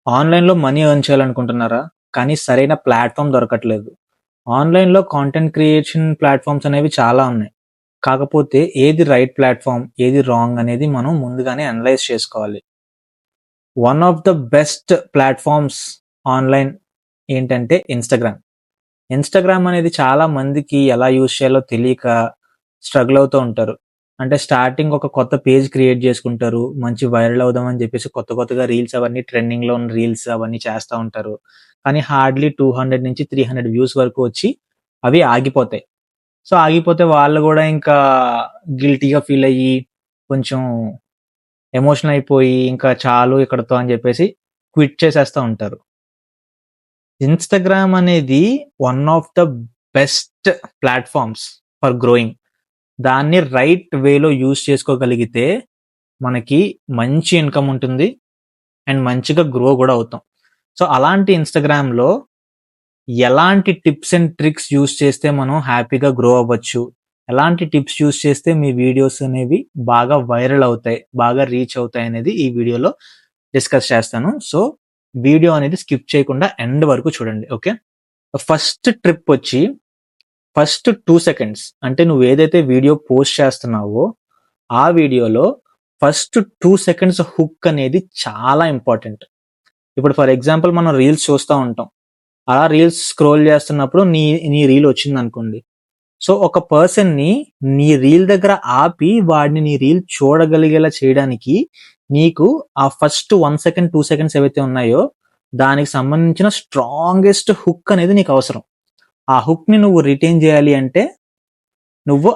ఆన్‌లైన్‌లో money earn చేయాలనుకుంటున్నారా? కానీ సరైన ప్లాట్‌ఫార్మ్ దొరకట్లేదు. ఆన్‌లైన్‌లో కాంటెంట్ క్రియేషన్ ప్లాట్‌ఫార్మ్స్ అనేవి చాలా ఉన్నాయి. కాకపోతే ఏది రైట్ ప్లాట్‌ఫార్మ్, ఏది రాంగ్ అనేది మనం ముందుగానే అనలైజ్ చేసుకోవాలి. One of the best platforms online ఏంటంటే ఇన్‌స్టాగ్రామ్. ఇన్‌స్టాగ్రామ్ అనేది చాలా మందికి ఎలా యూజ్ చేయాలో తెలియక స్ట్రగుల్ అవుతూ ఉంటారు. అంటే స్టార్టింగ్ ఒక కొత్త పేజ్ క్రియేట్ చేసుకుంటారు. మంచి వైరల్ అవుదామని చెప్పేసి కొత్తగా రీల్స్ అవన్నీ ట్రెండింగ్‌లో ఉన్న రీల్స్ అవన్నీ చేస్తా ఉంటారు. కానీ హార్డ్‌లీ 200-300 వ్యూస్ వరకు వచ్చి అవి ఆగిపోతాయి. సో, ఆగిపోతే వాళ్ళు గూడా ఇంకా గిల్టీ‌గా ఫీల్ అయ్యి కొంచెం ఎమోషనల్ అయిపోయి ఇంకా చాలు ఇక్కడితో అని చెప్పేసి క్విట్ చేసేస్తా ఉంటారు. ఇన్‌స్టాగ్రామ్ అనేది one of the best platforms for growing. దాన్ని రైట్ వేలో యూజ్ చేసుకోగలిగితే మనకి మంచి ఇన్‌కమ్ ఉంటుంది. అండ్ మంచిగా గ్రో గూడా అవుతాం. సో, అలాంటి ఇన్‌స్టాగ్రామ్‌లో ఎలాంటి టిప్స్ అండ్ ట్రిక్స్ యూజ్ చేస్తే మనం హ్యాపీగా గ్రో అవ్వచ్చు? ఎలాంటి టిప్స్ యూజ్ చేస్తే మీ వీడియోస్ అనేవి బాగా వైరల్ అవుతాయి, బాగా రీచ్ అవుతాయనేది ఈ వీడియోలో డిస్కస్ చేస్తాను. సో, వీడియో అనేది స్కిప్ చేయకుండా ఎండ్ వరకు చూడండి. ఓకే. ఫస్ట్ ట్రిప్ వచ్చి ఫస్ట్ 2 సెకండ్స్ అంటే నువ్వేదైతే వీడియో పోస్ట్ చేస్తున్నావో, ఆ వీడియోలో ఫస్ట్ 2 సెకండ్స్ హుక్ అనేది చాలా ఇంపార్టెంట్. ఇప్పుడు ఫర్ ఎగ్జాంపుల్ మనం రీల్స్ చూస్తా ఉంటాం. అలా రీల్స్ స్క్రోల్ చేస్తున్నప్పుడు నీ నీ రీల్ వచ్చిందనుకోండి. సో, ఒక పర్సన్‌ని నీ రీల్ దగ్గర ఆపి వాడిని నీ రీల్ చూడగలిగేలా చేయడానికి నీకు ఆ ఫస్ట్ 1 సెకండ్, 2 సెకండ్స్ ఏవైతే ఉన్నాయో దానికి సంబంధించిన స్ట్రాంగెస్ట్ హుక్ అనేది నీకు అవసరం. ఆ హుక్‌ని నువ్వు రిటైన్ చేయాలి అంటే నువ్వు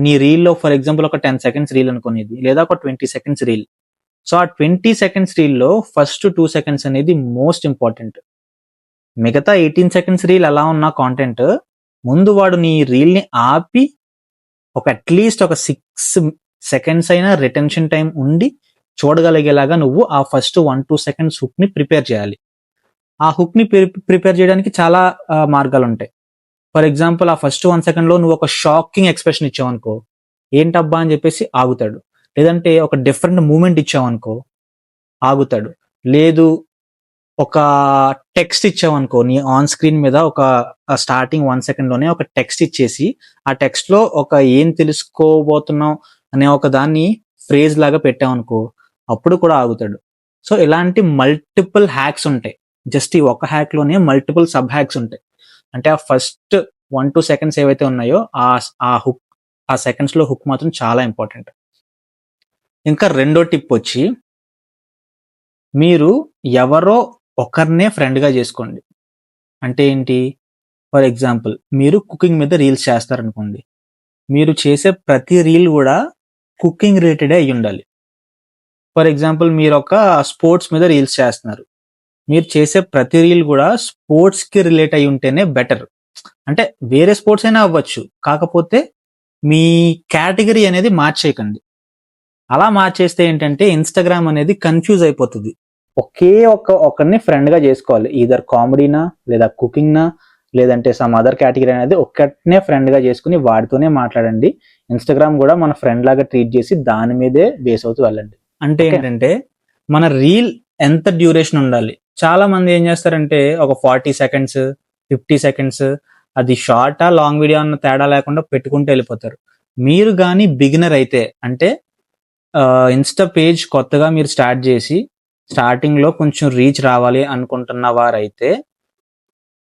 నీ రీల్‌లో ఫర్ ఎగ్జాంపుల్ ఒక 10 సెకండ్స్ రీల్ అనుకోని ఇది. లేదా ఒక 20 సెకండ్స్ రీల్. సో, ఆ 20 సెకండ్స్ రీల్‌లో ఫస్ట్ 2 సెకండ్స్ అనేది మోస్ట్ ఇంపార్టెంట్. మిగతా 18 సెకండ్స్ రీల్ ఎలా ఉన్నా కాంటెంట్ ముందు వాడు నీ రీల్‌ని ఆపి ఒక అట్‌లీస్ట్ ఒక 6 సెకండ్స్ అయినా రిటెన్షన్ టైమ్ ఉండి చూడగలిగేలాగా నువ్వు ఆ ఫస్ట్ 1, 2 సెకండ్స్ హుక్‌ని ప్రిపేర్ చేయాలి. ఆ హుక్‌ని ప్రిపేర్ చేయడానికి చాలా మార్గాలుంటాయి. ఫర్ ఎగ్జాంపుల్ ఆ ఫస్ట్ 1 సెకండ్‌లో నువ్వు ఒక షాకింగ్ ఎక్స్‌ప్రెషన్ ఇచ్చావనుకో, ఏంటబ్బా! అని చెప్పేసి ఆగుతాడు. లేదంటే ఒక డిఫరెంట్ మూవ్‌మెంట్ ఇచ్చావనుకో ఆగుతాడు. లేదు ఒక టెక్స్ట్ ఇచ్చావనుకో నీ ఆన్ స్క్రీన్ మీద ఒక స్టార్టింగ్ 1 సెకండ్‌లోనే ఒక టెక్స్ట్ ఇచ్చేసి, ఆ టెక్స్ట్‌లో ఒక ఏం తెలుసుకోబోతున్నావు అనే ఒక దాన్ని ఫ్రేజ్ లాగా పెట్టావనుకో, అప్పుడు కూడా ఆగుతాడు. సో, ఇలాంటి మల్టిపుల్ హ్యాక్స్ ఉంటాయి. జస్ట్ ఈ ఒక్క హ్యాక్‌లోనే మల్టిపుల్ సబ్ హ్యాక్స్ ఉంటాయి. అంటే ఆ ఫస్ట్ 1, 2 సెకండ్స్ ఏవైతే ఉన్నాయో ఆ హుక్ ఆ సెకండ్స్‌లో హుక్ మాత్రం చాలా ఇంపార్టెంట్. ఇంకా రెండో టిప్ వచ్చి మీరు ఎవరో ఒకరినే ఫ్రెండ్‌గా చేసుకోండి. అంటే ఏంటి? ఫర్ ఎగ్జాంపుల్ మీరు కుకింగ్ మీద రీల్స్ చేస్తారనుకోండి. మీరు చేసే ప్రతి రీల్ గూడా కుకింగ్ రిలేటెడే అయ్యుండాలి. ఫర్ ఎగ్జాంపుల్ మీరొక స్పోర్ట్స్ మీద రీల్స్ చేస్తున్నారు. మీరు చేసే ప్రతి రీల్ గూడా స్పోర్ట్స్‌కి రిలేట్ అయ్యి ఉంటేనే బెటర్. అంటే వేరే స్పోర్ట్స్ అయినా అవ్వచ్చు. కాకపోతే మీ కేటగరీ అనేది మార్చేయకండి. అలా మార్చేస్తే ఏంటంటే ఇన్‌స్టాగ్రామ్ అనేది కన్‌ఫ్యూజ్ అయిపోతది. ఒకే ఒకడిని ఫ్రెండ్‌గా జేసుకోవాలి. ఈదర్ కామెడీనా, లేదా కుకింగ్‌నా, లేదంటే సమ్ అదర్ కేటగరీ అనేది ఒక్కడినే ఫ్రెండ్‌గా చేసుకొని వాడితోనే మాట్లాడండి. ఇన్‌స్టాగ్రామ్ గూడా మన ఫ్రెండ్ లాగా ట్రీట్ చేసి దాని మీదే బేస్ అవుతూ వెళ్ళండి. అంటే ఏంటంటే మన రీల్ ఎంత డ్యూరేషన్ ఉండాలి. చాలా మంది ఏం చేస్తారంటే ఒక 40 సెకండ్స్, 50 సెకండ్స్ అది షార్టా, లాంగ్ వీడియో అన్న తేడా లేకుండా పెట్టుకుంటూ వెళ్ళిపోతారు. మీరు గాని బిగినర్ అయితే అంటే ఇన్‌స్టా పేజ్ కొత్తగా మీరు స్టార్ట్ చేసి స్టార్టింగ్‌లో కొంచెం రీచ్ రావాలి అనుకుంటున్న వారైతే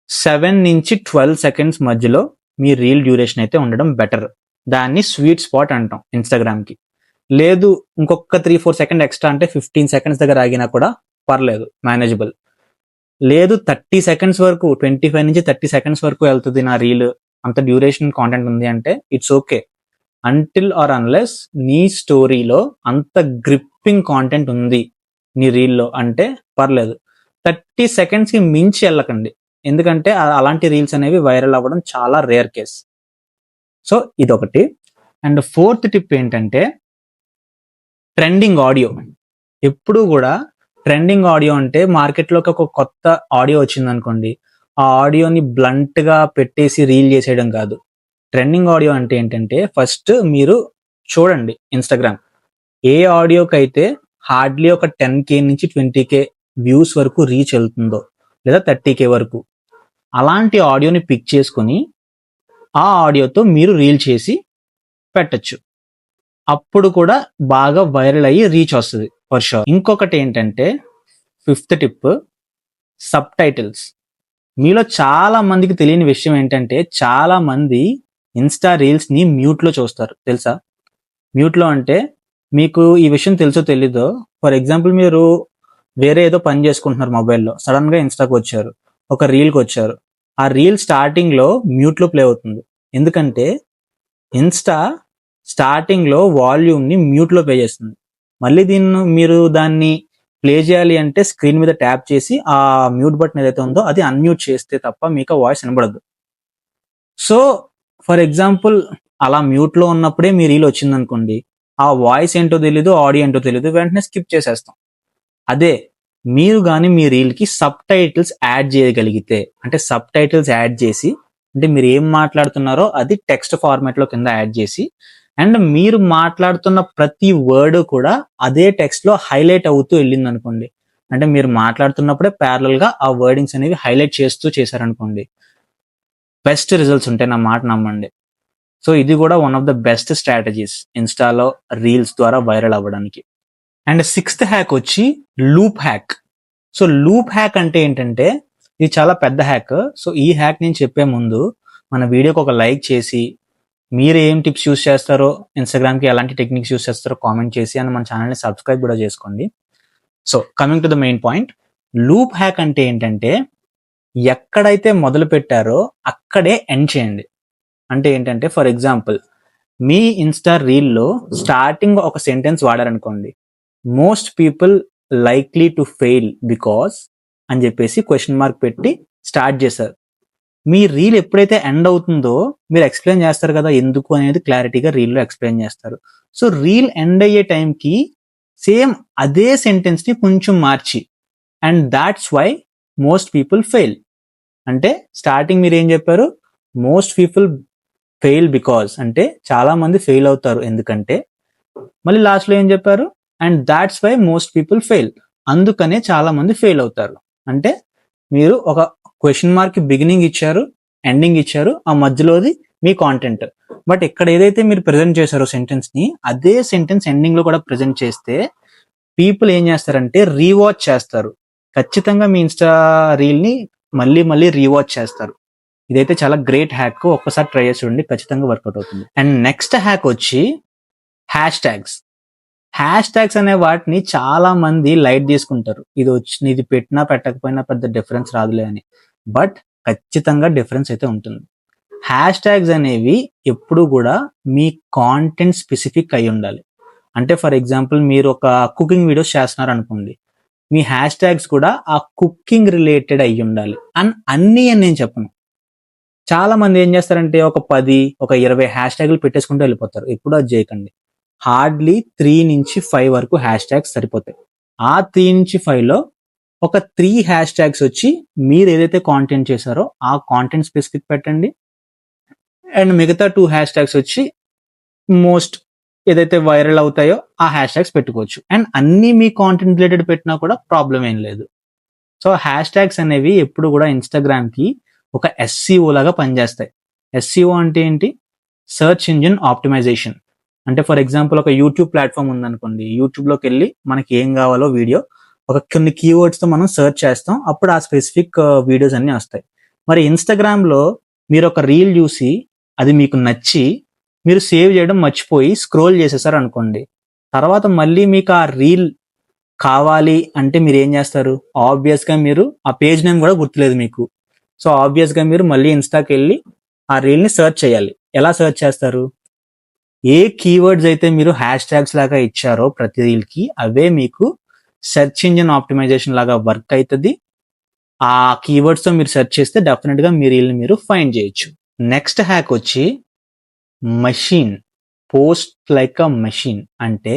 7-12 సెకండ్స్ మధ్యలో మీ రీల్ డ్యూరేషన్ అయితే ఉండడం బెటర్. దాన్ని స్వీట్ స్పాట్ అంటాం ఇన్‌స్టాగ్రామ్‌కి. లేదు ఇంకొక 3, 4 సెకండ్ ఎక్స్‌ట్రా అంటే 15 సెకండ్స్ దగ్గర ఆగినా కూడా పర్లేదు మేనేజబుల్. లేదు 30 సెకండ్స్ వరకు 25-30 సెకండ్స్ వరకు వెళ్తది నా రీల్. అంత డ్యూరేషన్ కాంటెంట్ ఉంది అంటే it's okay. Until or unless నీ స్టోరీలో అంత గ్రిప్పింగ్ కాంటెంట్ ఉంది నీ రీల్‌లో అంటే పర్లేదు. 30 సెకండ్స్‌కి మించి ఎళ్ళకండి. ఎందుకంటే అలాంటి రీల్స్ అనేవి వైరల్ అవ్వడం చాలా రేర్ కేస్. సో, ఇదొకటి. అండ్ ఫోర్త్ టిప్ ఏంటంటే ట్రెండింగ్ ఆడియో. ఎప్పుడూ గూడా ట్రెండింగ్ ఆడియో అంటే మార్కెట్‌లోకి ఒక కొత్త ఆడియో వచ్చిందనుకోండి. ఆ ఆడియోని బ్లంట్‌గా పెట్టేసి రీల్ చేసేయడం కాదు. ట్రెండింగ్ ఆడియో అంటే ఏంటంటే ఫస్ట్ మీరు చూడండి ఇన్‌స్టాగ్రామ్. ఏ ఆడియోకైతే హార్డ్‌లీ ఒక 10,000 నుంచి 20,000 వ్యూస్ వరకు రీచ్ వెళ్తుందో, లేదా 30K వరకు, అలాంటి ఆడియోని పిక్ చేసుకొని ఆ ఆడియోతో మీరు రీల్ చేసి పెట్టచ్చు. అప్పుడు కూడా బాగా వైరల్ అయ్యి రీచ్ వస్తుంది ఫర్ షూర్. ఇంకొకటి ఏంటంటే 5th టిప్, సబ్ టైటిల్స్. మీలో చాలా మందికి తెలియని విషయం ఏంటంటే చాలా మంది ఇన్స్టా రీల్స్ ని మ్యూట్ లో చూస్తారు, తెలుసా? మ్యూట్ లో అంటే మీకు ఈ విషయం తెలుసో తెలీదో, ఫర్ ఎగ్జాంపుల్ మీరు వేరే ఏదో పని చేసుకుంటున్నారు మొబైల్లో, సడన్ గా ఇన్స్టాకి వచ్చారు, ఒక రీల్కి వచ్చారు. ఆ రీల్ స్టార్టింగ్ లో మ్యూట్ లో ప్లే అవుతుంది. ఎందుకంటే ఇన్స్టా స్టార్టింగ్ లో వాల్యూమ్ ని మ్యూట్ లో ప్లే చేస్తుంది. మళ్ళీ మీరు దాన్ని ప్లే చేయాలి అంటే స్క్రీన్ మీద ట్యాప్ చేసి ఆ మ్యూట్ బటన్ ఏదైతే ఉందో అది అన్మ్యూట్ చేస్తే తప్ప మీకు వాయిస్ వినబడదు. సో ఫర్ ఎగ్జాంపుల్ అలా మ్యూట్ లో ఉన్నప్పుడే మీ రీల్ వచ్చింది అనుకోండి, ఆ వాయిస్ ఏంటో తెలీదు, ఆడియో ఏంటో తెలీదు, వెంటనే స్కిప్ చేసేస్తాం. అదే మీరు కానీ మీ రీల్ కి సబ్ టైటిల్స్ యాడ్ చేయగలిగితే, అంటే సబ్ టైటిల్స్ యాడ్ చేసి, అంటే మీరు ఏం మాట్లాడుతున్నారో అది టెక్స్ట్ ఫార్మాట్ లో కింద యాడ్ చేసి, అండ్ మీరు మాట్లాడుతున్న ప్రతి వర్డ్ కూడా అదే టెక్స్ట్ లో హైలైట్ అవుతూ వెళ్ళింది అనుకోండి, అంటే మీరు మాట్లాడుతున్నప్పుడే ప్యారలల్ గా ఆ వర్డింగ్స్ అనేవి హైలైట్ చేస్తూ చేశారనుకోండి, బెస్ట్ రిజల్ట్స్ ఉంటాయి, నా మాట నమ్మండి. సో ఇది కూడా one of the best strategies ఇన్స్టాలో రీల్స్ ద్వారా వైరల్ అవ్వడానికి. అండ్ 6th హ్యాక్ వచ్చి loop hack. So loop hack అంటే ఏంటంటే ఇది చాలా పెద్ద హ్యాక్. సో ఈ హ్యాక్ నేను చెప్పే ముందు మన వీడియోకి ఒక లైక్ చేసి, మీరు ఏం టిప్స్ యూస్ చేస్తారో, ఇన్స్టాగ్రామ్కి ఎలాంటి టెక్నిక్స్ యూస్ చేస్తారో కామెంట్ చేసి, అండ్ మన ఛానల్ని సబ్స్క్రైబ్ కూడా చేసుకోండి. So coming to the main point, loop hack అంటే ఏంటంటే ఎక్కడైతే మొదలు పెట్టారో అక్కడే ఎండ్ చేయండి. అంటే ఏంటంటే ఫర్ ఎగ్జాంపుల్ మీ ఇన్స్టా రీల్లో స్టార్టింగ్ ఒక సెంటెన్స్ వాడారనుకోండి, most people likely to fail because అని చెప్పేసి క్వశ్చన్ మార్క్ పెట్టి స్టార్ట్ చేశారు. మీ రీల్ ఎప్పుడైతే ఎండ్ అవుతుందో మీరు ఎక్స్ప్లెయిన్ చేస్తారు కదా ఎందుకు అనేది, క్లారిటీగా రీల్లో ఎక్స్ప్లెయిన్ చేస్తారు. సో రీల్ ఎండ్ అయ్యే టైంకి సేమ్ అదే సెంటెన్స్ ని కొంచెం మార్చి, and that's why most people fail. అంటే స్టార్టింగ్ మీరు ఏం చెప్పారు, మోస్ట్ పీపుల్ ఫెయిల్ బికాస్ అంటే చాలా మంది ఫెయిల్ అవుతారు ఎందుకంటే, మళ్ళీ లాస్ట్ లో ఏం చెప్పారు, and that's why most people fail, అందుకనే చాలా మంది ఫెయిల్ అవుతారు. అంటే మీరు ఒక క్వశ్చన్ మార్క్ బిగినింగ్ ఇచ్చారు, ఎండింగ్ ఇచ్చారు, ఆ మధ్యలోది మీ కాంటెంట్. బట్ ఇక్కడ ఏదైతే మీరు ప్రెజెంట్ చేశారో సెంటెన్స్ ని, అదే సెంటెన్స్ ఎండింగ్ లో కూడా ప్రెజెంట్ చేస్తే పీపుల్ ఏం చేస్తారంటే రీవాచ్ చేస్తారు. ఖచ్చితంగా మీ ఇన్స్టా రీల్ ని మళ్ళీ మళ్ళీ రీవాచ్ చేస్తారు. ఇదైతే చాలా గ్రేట్ హ్యాక్, ఒక్కసారి ట్రై చేసి చూడండి, ఖచ్చితంగా వర్కౌట్ అవుతుంది. అండ్ నెక్స్ట్ హ్యాక్ వచ్చి హ్యాష్ ట్యాగ్స్. హ్యాష్ ట్యాగ్స్ అనే వాటిని చాలా మంది లైట్ తీసుకుంటారు, ఇది పెట్టినా పెట్టకపోయినా పెద్ద డిఫరెన్స్ రాదులే అని. బట్ ఖచ్చితంగా డిఫరెన్స్ అయితే ఉంటుంది. హ్యాష్ ట్యాగ్స్ అనేవి ఎప్పుడు కూడా మీ కాంటెంట్ స్పెసిఫిక్ అయి ఉండాలి. అంటే ఫర్ ఎగ్జాంపుల్ మీరు ఒక కుకింగ్ వీడియోస్ చేస్తున్నారు అనుకోండి, మీ హ్యాష్ ట్యాగ్స్ కూడా ఆ కుకింగ్ రిలేటెడ్ అయి ఉండాలి. అండ్ అన్ని అని నేను చెప్పను, చాలా మంది ఏం చేస్తారంటే ఒక 10, ఒక 20 హ్యాష్ ట్యాగ్లు పెట్టేసుకుంటూ వెళ్ళిపోతారు. ఎప్పుడు అది చేయకండి. హార్డ్లీ 3 నుంచి 5 వరకు హ్యాష్ ట్యాగ్స్ సరిపోతాయి. ఆ 3 నుంచి 5 లో ఒక 3 హ్యాష్ ట్యాగ్స్ వచ్చి మీరు ఏదైతే కాంటెంట్ చేశారో ఆ కాంటెంట్ స్పెసిఫిక్ పెట్టండి, అండ్ మిగతా 2 హ్యాష్ ట్యాగ్స్ వచ్చి మోస్ట్ ఏదైతే వైరల్ అవుతాయో ఆ హ్యాష్ ట్యాగ్స్ పెట్టుకోవచ్చు. అండ్ అన్ని మీ కాంటెంట్ రిలేటెడ్ పెట్టినా కూడా ప్రాబ్లం ఏం లేదు. సో హ్యాష్ ట్యాగ్స్ అనేవి ఎప్పుడు కూడా ఇన్స్టాగ్రామ్ కి ఒక SEO లాగా పనిచేస్తాయి. SEO అంటే ఏంటి, సర్చ్ ఇంజిన్ ఆప్టిమైజేషన్. అంటే ఫర్ ఎగ్జాంపుల్ ఒక యూట్యూబ్ ప్లాట్ఫామ్ ఉందనుకోండి, యూట్యూబ్ లోకి వెళ్ళి మనకి ఏం కావాలో వీడియో ఒక కొన్ని కీవర్డ్స్ తో మనం సర్చ్ చేస్తాం, అప్పుడు ఆ స్పెసిఫిక్ వీడియోస్ అన్ని వస్తాయి. మరి ఇన్స్టాగ్రామ్ లో మీరు ఒక రీల్ చూసి అది మీకు నచ్చి మీరు సేవ్ చేయడం మర్చిపోయి స్క్రోల్ చేసేసారు అనుకోండి, తర్వాత మళ్ళీ మీకు ఆ రీల్ కావాలి అంటే మీరు ఏం చేస్తారు, ఆబ్వియస్ గా మీరు ఆ పేజ్ నేమ్ కూడా గుర్తులేదు మీకు. సో ఆబ్వియస్ గా మీరు మళ్ళీ ఇన్స్టాకి వెళ్ళి ఆ రీల్ ని సర్చ్ చేయాలి. ఎలా సర్చ్ చేస్తారు, ఏ కీవర్డ్స్ అయితే మీరు హ్యాష్ ట్యాగ్స్ లాగా ఇచ్చారో ప్రతి రీల్ కి అవే మీకు సెర్చ్ ఇంజిన్ ఆప్టిమైజేషన్ లాగా వర్క్ అవుతుంది. ఆ కీవర్డ్స్ తో మీరు సెర్చ్ చేస్తే డెఫినెట్ గా మీ రీల్ ని మీరు ఫైండ్ చేయొచ్చు. నెక్స్ట్ హ్యాక్ వచ్చి machine, post like a machine. అంటే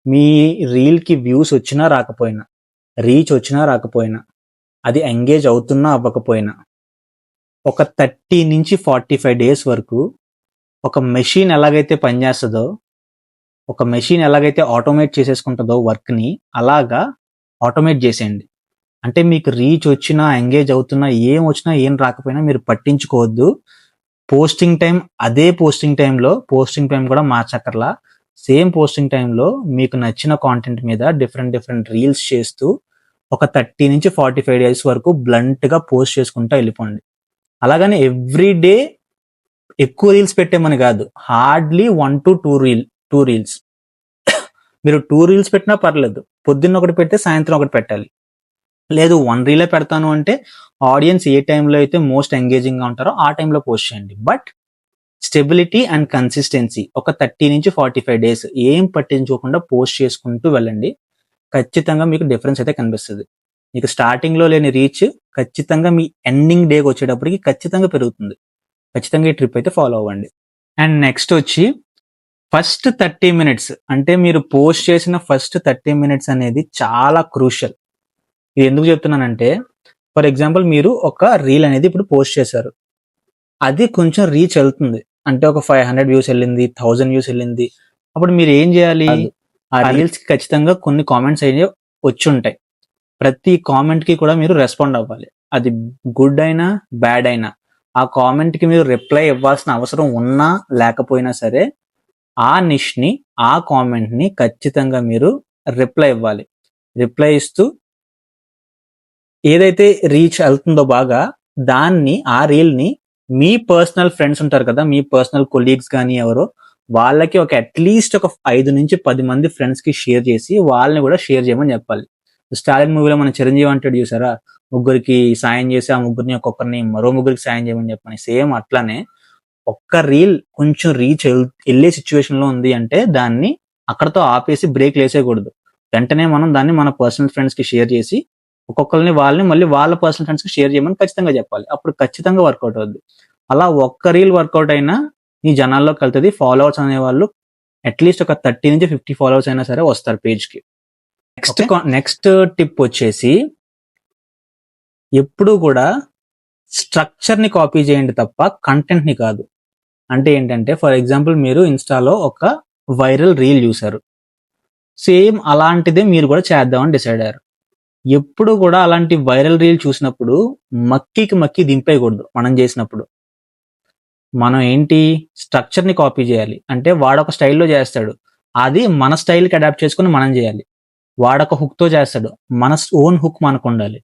మీ రీల్ కి వ్యూస్ వచ్చినా రాకపోయినా, రీచ్ వచ్చినా రాకపోయినా, అది ఎంగేజ్ అవుతున్నా అవ్వకపోయినా, ఒక 30 నుంచి 45 డేస్ వరకు ఒక మెషిన్ ఎలాగైతే పనిచేస్తుందో, ఒక మెషిన్ ఎలాగైతే ఆటోమేట్ చేసేసుకుంటుందో వర్క్ ని, అలాగా ఆటోమేట్ చేసేయండి. అంటే మీకు రీచ్ వచ్చినా, ఎంగేజ్ అవుతున్నా, ఏం వచ్చినా, ఏం రాకపోయినా మీరు పట్టించుకోవద్దు. పోస్టింగ్ టైం అదే పోస్టింగ్ టైం కూడా మార్చక్కర్లా. సేమ్ పోస్టింగ్ టైంలో మీకు నచ్చిన కాంటెంట్ మీద డిఫరెంట్ రీల్స్ చేస్తూ ఒక 30-45 డేస్ వరకు బ్లంట్‌గా పోస్ట్ చేసుకుంటా వెళ్ళిపోండి. అలాగని ఎవ్రీ డే ఎక్కువ రీల్స్ పెట్టేమని కాదు. Hardly 1-2 reels. మీరు 2 రీల్స్ పెట్టినా పర్లేదు. పొద్దున్న ఒకటి పెడితే సాయంత్రం ఒకటి పెట్టాలి. లేదు 1 రీలే పెడతాను అంటే ఆడియన్స్ ఏ టైంలో అయితే మోస్ట్ ఎంగేజింగ్‌గా ఉంటారో ఆ టైంలో పోస్ట్ చేయండి. బట్ స్టెబిలిటీ అండ్ కన్సిస్టెన్సీ ఒక 30-45 డేస్ ఏం పట్టించుకోకుండా పోస్ట్ చేసుకుంటూ వెళ్ళండి. ఖచ్చితంగా మీకు డిఫరెన్స్ అయితే కనిపిస్తది. మీకు స్టార్టింగ్‌లో లేని రీచ్ ఖచ్చితంగా మీ ఎండింగ్ డేకి వచ్చేటప్పటికి ఖచ్చితంగా పెరుగుతుంది. ఖచ్చితంగా ఈ ట్రిప్ అయితే ఫాలో అవ్వండి. అండ్ నెక్స్ట్ వచ్చి ఫస్ట్ 30 మినిట్స్ అంటే మీరు పోస్ట్ చేసిన ఫస్ట్ 30 మినిట్స్ అనేది చాలా క్రూషియల్. ఇది ఎందుకు చెప్తున్నానంటే ఫర్ ఎగ్జాంపుల్ మీరు ఒక రీల్ అనేది ఇప్పుడు పోస్ట్ చేశారు. అది కొంచెం రీచ్ వెళ్తుంది. అంటే ఒక 500 వ్యూస్ వెళ్ళింది, 1000 వ్యూస్ వెళ్ళింది. అప్పుడు మీరు ఏం చేయాలి? ఆ రీల్స్ కి ఖచ్చితంగా కొన్ని కామెంట్స్ అయితే వచ్చి ఉంటాయి. ప్రతి కామెంట్ కి కూడా మీరు రెస్పాండ్ అవ్వాలి. అది గుడ్ అయినా బ్యాడ్ అయినా ఆ కామెంట్ కి మీరు రిప్లై ఇవ్వాల్సిన అవసరం ఉన్నా లేకపోయినా సరే ఆ నిష్ ని ఆ కామెంట్ ని ఖచ్చితంగా మీరు రిప్లై ఇవ్వాలి. రిప్లై ఇస్తూ ఏదైతే రీచ్ వెళ్తుందో బాగా దాన్ని ఆ రీల్ ని మీ పర్సనల్ ఫ్రెండ్స్ ఉంటారు కదా, మీ పర్సనల్ కొలీగ్స్ కానీ ఎవరో వాళ్ళకి ఒక అట్లీస్ట్ ఒక 5-10 మంది ఫ్రెండ్స్ కి షేర్ చేసి వాళ్ళని కూడా షేర్ చేయమని చెప్పాలి. స్టాలిన్ మూవీలో మన చిరంజీవి అంటాడు చూసారా, ముగ్గురికి సాయం చేసి ఆ ముగ్గురిని ఒక్కొక్కరిని మరో ముగ్గురికి సాయం చేయమని చెప్పని. సేమ్ అట్లానే ఒక్క రీల్ కొంచెం రీచ్ వెళ్ళే సిచ్యువేషన్ లో ఉంది అంటే దాన్ని అక్కడతో ఆపేసి బ్రేక్ వేసేయకూడదు. వెంటనే మనం దాన్ని మన పర్సనల్ ఫ్రెండ్స్ కి షేర్ చేసి ఒక్కొక్కరిని వాళ్ళని మళ్ళీ వాళ్ళ పర్సనల్ ఫ్రెండ్స్ కి షేర్ చేయమని ఖచ్చితంగా చెప్పాలి. అప్పుడు ఖచ్చితంగా వర్కౌట్ అవుద్ది. అలా ఒక్క రీల్ వర్కౌట్ అయినా ఈ జనాల్లోకి వెళ్తుంది. ఫాలోవర్స్ అనేవాళ్ళు అట్లీస్ట్ ఒక 30-50 ఫాలోవర్స్ అయినా సరే వస్తారు పేజ్ కి. నెక్స్ట్ టిప్ వచ్చేసి ఎప్పుడు కూడా స్ట్రక్చర్ ని కాపీ చేయండి తప్ప కంటెంట్ ని కాదు. అంటే ఏంటంటే ఫర్ ఎగ్జాంపుల్ మీరు ఇన్స్టాలో ఒక వైరల్ రీల్ చూసారు, సేమ్ అలాంటిదే మీరు కూడా చేద్దామని డిసైడ్ అయ్యారు. ఎప్పుడు కూడా అలాంటి వైరల్ రీల్ చూసినప్పుడు మక్కి దింపేయకూడదు. మనం చేసినప్పుడు మనం ఏంటి స్ట్రక్చర్ ని కాపీ చేయాలి. అంటే వాడొక స్టైల్లో చేస్తాడు, అది మన స్టైల్కి అడాప్ట్ చేసుకుని మనం చేయాలి. వాడొక హుక్ తో చేస్తాడు, మన ఓన్ హుక్ మనకు ఉండాలి.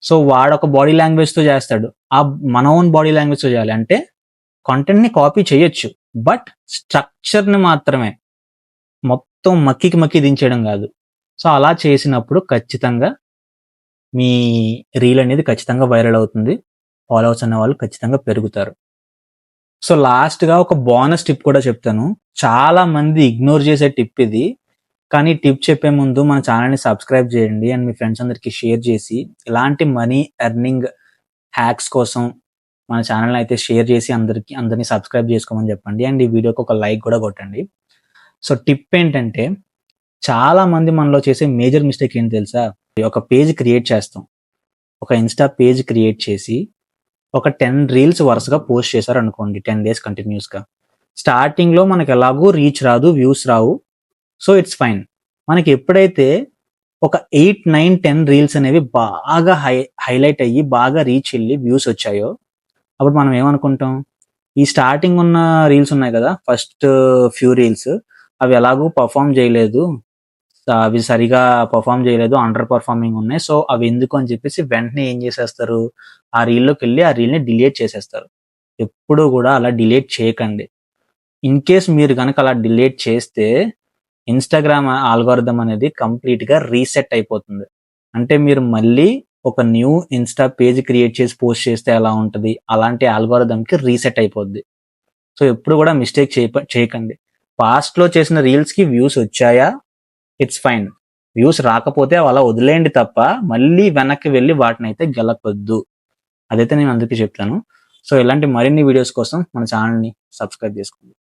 సో వాడొక బాడీ లాంగ్వేజ్ తో చేస్తాడు, ఆ మన ఓన్ బాడీ లాంగ్వేజ్ తో చేయాలి. అంటే కంటెంట్ ని కాపీ చేయొచ్చు, బట్ స్ట్రక్చర్ ని మాత్రమే, మొత్తం మక్కి దించేయడం కాదు. సో అలా చేసినప్పుడు ఖచ్చితంగా మీ రీల్ అనేది ఖచ్చితంగా వైరల్ అవుతుంది. ఫాలోవర్స్ అనే వాళ్ళు ఖచ్చితంగా పెరుగుతారు. సో లాస్ట్ గా ఒక బోనస్ టిప్ కూడా చెప్తాను. చాలా మంది ఇగ్నోర్ చేసే టిప్ ఇది. కానీ టిప్ చెప్పే ముందు మన ఛానల్ని సబ్స్క్రైబ్ చేయండి అండ్ మీ ఫ్రెండ్స్ అందరికి షేర్ చేసి ఇలాంటి మనీ ఎర్నింగ్ హ్యాక్స్ కోసం మన ఛానల్ని అయితే షేర్ చేసి అందరినీ సబ్స్క్రైబ్ చేసుకోమని చెప్పండి. అండ్ ఈ వీడియోకి ఒక లైక్ కూడా కొట్టండి. సో టిప్ ఏంటంటే చాలా మంది మనలో చేసే మేజర్ మిస్టేక్ ఏంటి తెలుసా? ఒక పేజ్ క్రియేట్ చేస్తాం, ఒక ఇన్స్టా పేజ్ క్రియేట్ చేసి ఒక 10 రీల్స్ వరుసగా పోస్ట్ చేశారు అనుకోండి 10 డేస్ కంటిన్యూస్ గా. స్టార్టింగ్ లో మనకి ఎలాగో రీచ్ రాదు, views Rao, so it's fine. మనకి ఎప్పుడైతే ఒక 8-9-10 రీల్స్ అనేవి బాగా హైలైట్ అయ్యి బాగా రీచ్ వెళ్ళి వ్యూస్ వచ్చాయో అప్పుడు మనం ఏమనుకుంటాం, ఈ స్టార్టింగ్ ఉన్న రీల్స్ ఉన్నాయి కదా, ఫస్ట్ ఫ్యూ రీల్స్ అవి ఎలాగో పర్ఫామ్ చేయలేదు, అవి సరిగా పర్ఫామ్ చేయలేదు, అండర్ పర్ఫార్మింగ్ ఉన్నాయి, సో అవి ఎందుకు అని చెప్పేసి వెంటనే ఏం చేసేస్తారు, ఆ రీల్లోకి వెళ్ళి ఆ రీల్ని డిలీట్ చేసేస్తారు. ఎప్పుడు కూడా అలా డిలీట్ చేయకండి. ఇన్ కేస్ మీరు కనుక అలా డిలీట్ చేస్తే ఇన్స్టాగ్రామ్ ఆల్గోరిథం అనేది కంప్లీట్ గా రీసెట్ అయిపోతుంది. అంటే మీరు మళ్ళీ ఒక న్యూ ఇన్స్టా పేజ్ క్రియేట్ చేసి పోస్ట్ చేస్తే ఎలా ఉంటుంది, అలాంటి ఆల్గోరిథం కి రీసెట్ అయిపోద్ది. సో ఎప్పుడు కూడా మిస్టేక్ చేయకండి. పాస్ట్ లో చేసిన రీల్స్ కి వ్యూస్ వచ్చాయా, ఇట్స్ ఫైన్. వ్యూస్ రాకపోతే అలా వదిలేయండి తప్ప మళ్ళీ వెనక్కి వెళ్ళి వాటిని అయితే గెలకొద్దు. అదైతే నేను అందరికీ చెప్తాను. సో ఇలాంటి మరిన్ని వీడియోస్ కోసం మన ఛానల్ని సబ్స్క్రైబ్ చేసుకోండి.